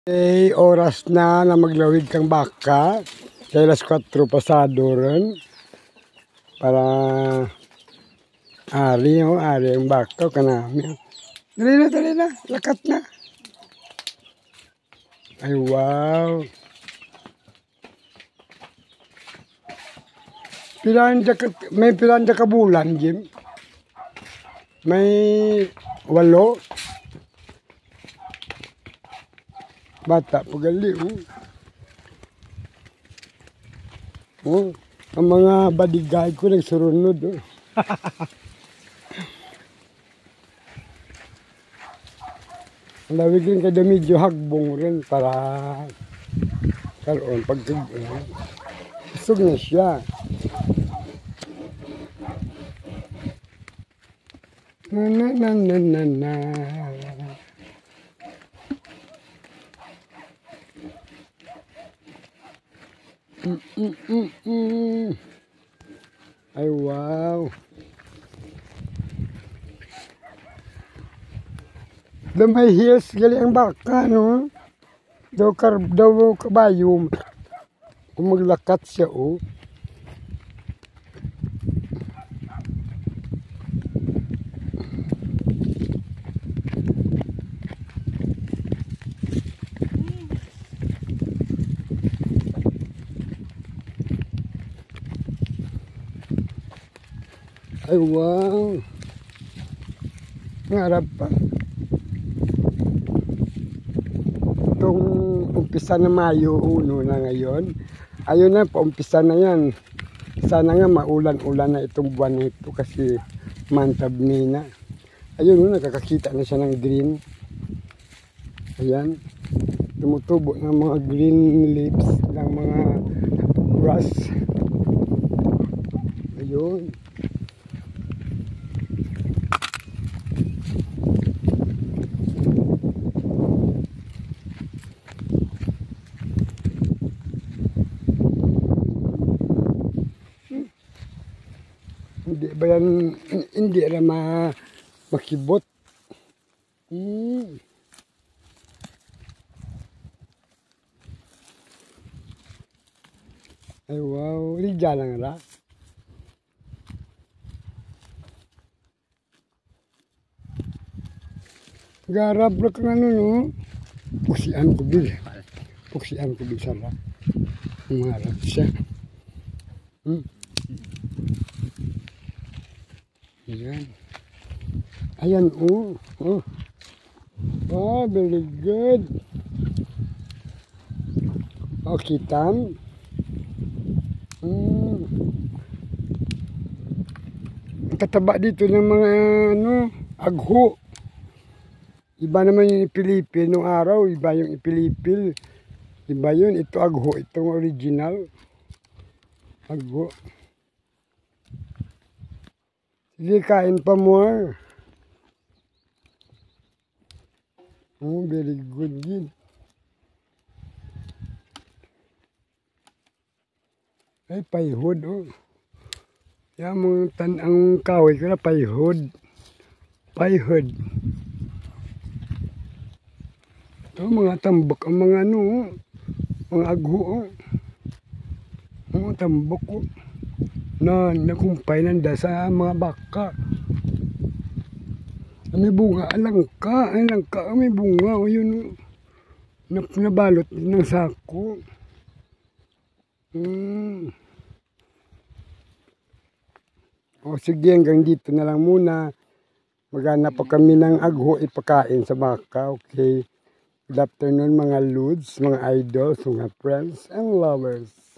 Okay, oras na maglawig kang baka. Kaya alas 4 pasado rin. Para ari ang baka ka namin. Dali na, lakat na. Ay, wow. May pilan ka bulan, Jim? May 8. Bata, pagali, ang mga badigay ko nagsurunod, Lawigin kada medyo hagbong rin para karoon pag isog na siya. Na. Ay, wow. May heels gali ang baka, no? Daw kabayo. Kung maglakat siya, Ay, wow. Ngarap pa. Itong umpisa na Mayo 1 na ngayon. Ayun na, paumpisa na yan. Sana nga maulan-ulan na itong buwan nito kasi mantab na. Ayun, nakakakita na siya ng green. Ayan. Tumutubo ng mga green leaves ng mga grass. Ayun. Hindi ba yan, hindi na makibot. Ay, wow, liga lang ra. Garap na kang no? Puksian ko bil sarap. Umarap siya. Ayan, oh, very good. Kitan. Kataba dito ng mga, agho. Iba naman yung ipilipil nung araw, iba yung ipilipil. Iba yun, ito agho, itong original. Agho. Sige, kain pa more. Very good. Ay, payhod, Yan mong ang kaway ko na payhod. Ito, mga tambok, ang mga mga agho, tambok, na nakumpay nanda sa mga baka. May bunga, alangka, may bunga, yun, nabalot ng sako. Sige, hanggang dito na lang muna. Maghanap pa kami ng agho ipakain sa baka, okay? Good afternoon mga lods, mga idols, mga friends and lovers.